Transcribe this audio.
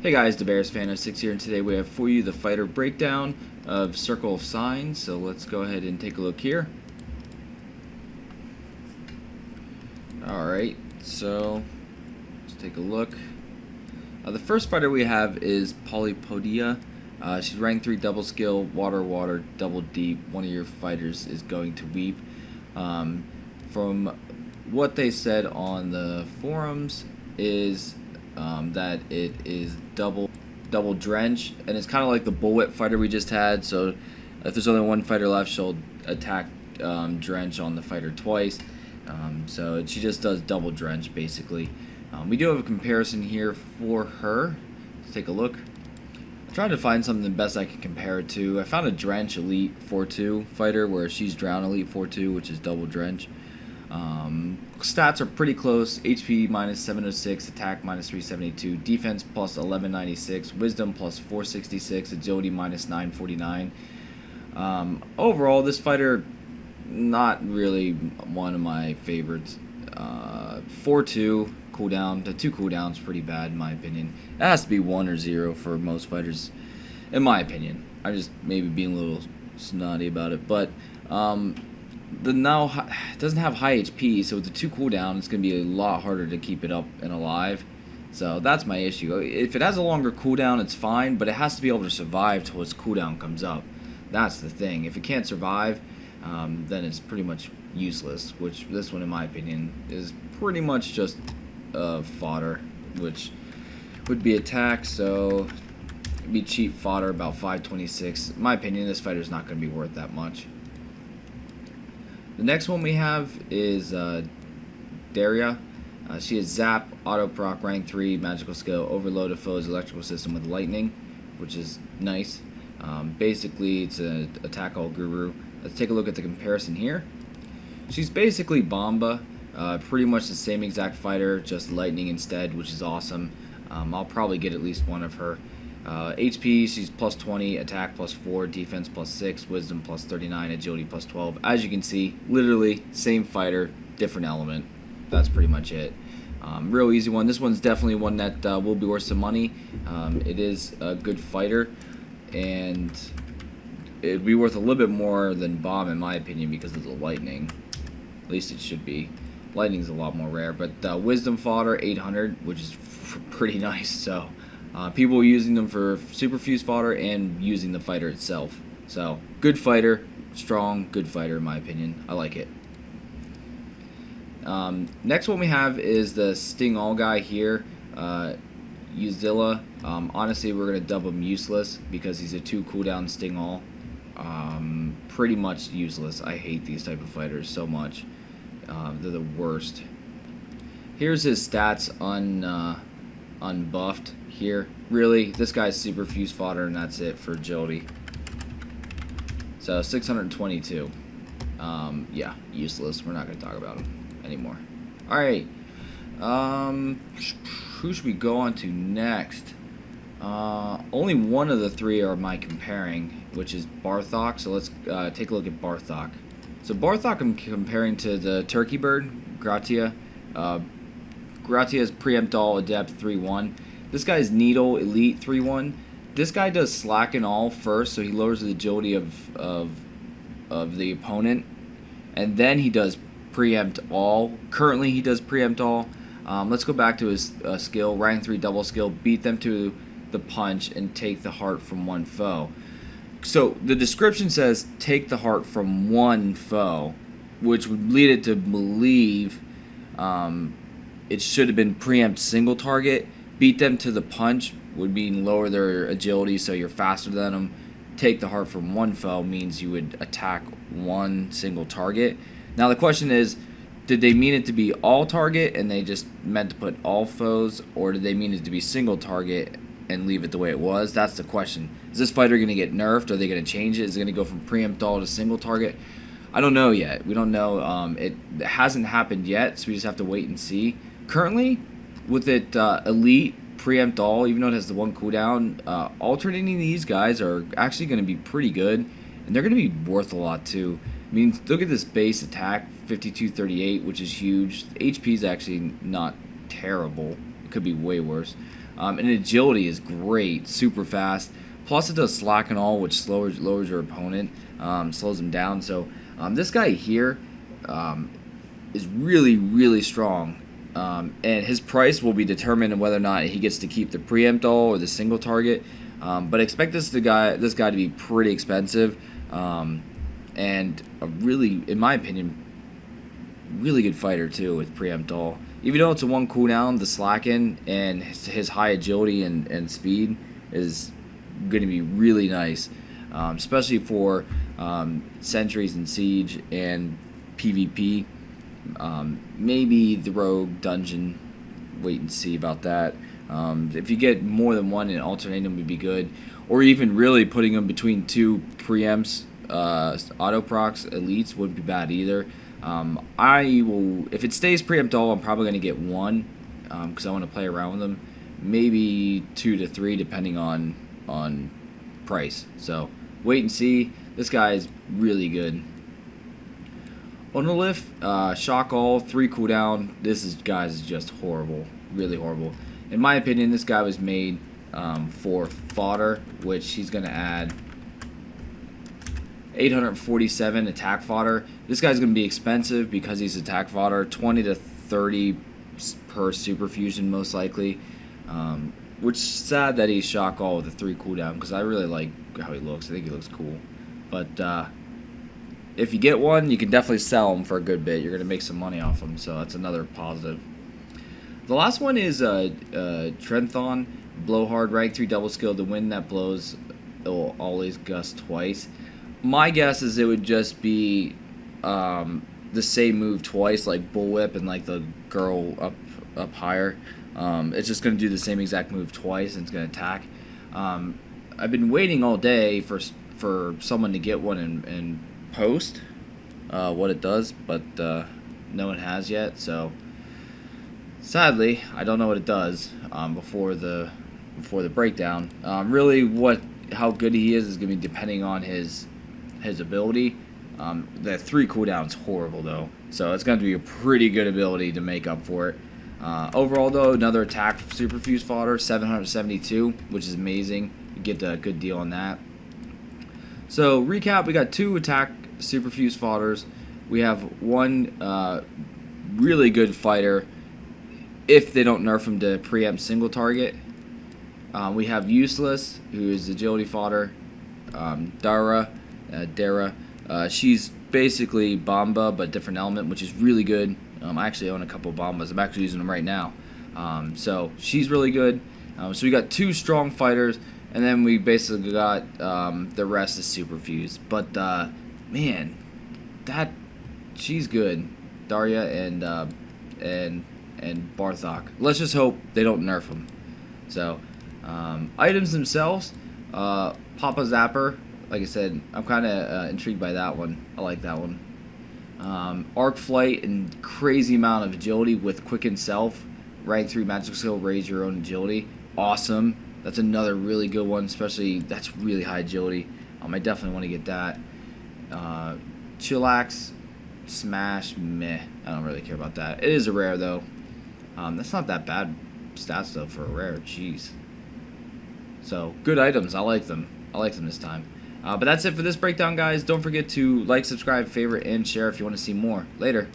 Hey guys, TheBearsFan06 here, and today we have for you the fighter breakdown of Circle of Signs. So let's go ahead and take a look here. Alright, so let's take a look. The first fighter we have is Polypodia. She's rank 3 double skill, water, double deep. One of your fighters is going to weep. From what they said on the forums is that it is double drench, and it's kind of like the bullwhip fighter we just had. So if there's only one fighter left, she'll attack drench on the fighter twice. So she just does double drench basically. We do have a comparison here for her. Let's take a look. I'm trying to find something the best I can compare it to. I found a drench elite 4-2 fighter where she's drown elite 4-2, which is double drench. Stats are pretty close. HP minus 706, attack minus 372, defense plus 1196, wisdom plus 466, agility minus 949. Overall, this fighter, not really one of my favorites. 4-2 cooldown, the 2 cooldowns pretty bad in my opinion. It has to be 1 or 0 for most fighters, in my opinion. I'm just maybe being a little snotty about it, but the now doesn't have high HP, so with the 2 cooldown, it's going to be a lot harder to keep it up and alive. So that's my issue. If it has a longer cooldown, it's fine, but it has to be able to survive till its cooldown comes up. That's the thing. If it can't survive, then it's pretty much useless, which this one, in my opinion, is pretty much just fodder, which would be attack, so it'd be cheap fodder, about 526. In my opinion, this fighter's not going to be worth that much. The next one we have is Daria. She is Zap, Auto Proc, rank 3, magical skill, overload a foe's electrical system with lightning, which is nice. Basically, it's an attack all guru. Let's take a look at the comparison here. She's basically Bomba, pretty much the same exact fighter, just lightning instead, which is awesome. I'll probably get at least one of her. HP, she's plus 20, attack plus 4, defense plus 6, wisdom plus 39, agility plus 12. As you can see, literally same fighter, different element. That's pretty much it. Real easy one. This one's definitely one that will be worth some money. It is a good fighter, and it'd be worth a little bit more than Bomb in my opinion because of the lightning. At least it should be. Lightning's a lot more rare, but wisdom fodder 800, which is pretty nice. So people are using them for super fuse fodder and using the fighter itself. So good fighter, strong, good fighter in my opinion. I like it. Next one we have is the Sting All guy here, Uzilla. Honestly, we're gonna dub him useless because he's a 2 cooldown Sting All. Pretty much useless. I hate these type of fighters so much. They're the worst. Here's his stats unbuffed here. Really, this guy's super fuse fodder, and that's it for agility. So 622. Yeah, useless. We're not going to talk about him anymore. Alright. Who should we go on to next? Only one of the 3 are my comparing, which is Barthok. So let's take a look at Barthok. So Barthok I'm comparing to the Turkey Bird, Gratia. Gratia's Preempt All, Adept 3-1. This guy's Needle, Elite 3-1. This guy does Slacken All first, so he lowers the agility of the opponent. And then he does Preempt All. Currently he does Preempt All. Let's go back to his skill, rank 3 double skill, beat them to the punch and take the heart from one foe. So the description says take the heart from one foe, which would lead it to believe it should have been preempt single target. Beat them to the punch would mean lower their agility, so you're faster than them. Take the heart from one foe means you would attack one single target. Now the question is, did they mean it to be all target and they just meant to put all foes, or did they mean it to be single target and leave it the way it was? That's the question. Is this fighter going to get nerfed? Are they going to change it? Is it going to go from preempt all to single target? I don't know yet. We don't know. It hasn't happened yet, so we just have to wait and see. Currently, with it elite, preempt all, even though it has the 1 cooldown, alternating these guys are actually going to be pretty good, and they're going to be worth a lot too. I mean, look at this base attack, 5238, which is huge. The HP is actually not terrible. It could be way worse. And agility is great, super fast. Plus it does slack and all, which lowers your opponent, slows him down. So this guy here is really strong. And his price will be determined on whether or not he gets to keep the preempt all or the single target. But expect this guy to be pretty expensive, and a really, in my opinion, really good fighter too with preempt all. Even though it's a 1 cooldown, the slacken and his high agility and speed is going to be really nice, especially for sentries and siege and PvP. Maybe the rogue dungeon, wait and see about that. If you get more than one and alternate them would be good, or even really putting them between 2 preempts, auto procs elites wouldn't be bad either. I will, if it stays preempt all, I'm probably going to get 1 because I want to play around with them. Maybe 2 to 3 depending on price. So wait and see. This guy is really good. Onolith, shock all, 3 cooldown. This guy is just horrible, really horrible. In my opinion, this guy was made for fodder, which he's going to add 847 attack fodder. This guy's going to be expensive because he's attack fodder, 20 to 30 per super fusion most likely. Which is sad that he's shock all with a 3 cooldown because I really like how he looks. I think he looks cool. But if you get one, you can definitely sell him for a good bit. You're going to make some money off him, so that's another positive. The last one is Trenthon, Blowhard, rank 3 double skill. The wind that blows, it will always gust twice. My guess is it would just be the same move twice, like Bullwhip and like the girl up higher. It's just going to do the same exact move twice, and it's going to attack. I've been waiting all day for someone to get one and post what it does, but no one has yet. So sadly, I don't know what it does before the breakdown. Really, how good he is going to be depending on his ability. The 3 cooldown is horrible though, so it's going to be a pretty good ability to make up for it. Overall though, another attack superfuse fodder, 772, which is amazing. You get a good deal on that. So recap, we got 2 attack superfuse fodders. We have 1 really good fighter if they don't nerf him to preempt single target. We have useless, who is agility fodder. Dara. She's basically Bomba, but different element, which is really good. I actually own a couple of Bombas. I'm actually using them right now. So she's really good. So we got 2 strong fighters, and then we basically got the rest is superfuse. But man, she's good. Daria and Barthok. Let's just hope they don't nerf them. So items themselves, Papa Zapper. Like I said, I'm kind of intrigued by that one. I like that one. Arc Flight and crazy amount of agility with Quicken Self. Rank 3 magical skill, raise your own agility. Awesome. That's another really good one, especially that's really high agility. I definitely want to get that. Chillax, Smash, meh. I don't really care about that. It is a rare though. That's not that bad stats though for a rare. Jeez. So good items. I like them. I like them this time. But that's it for this breakdown, guys. Don't forget to like, subscribe, favorite, and share if you want to see more. Later.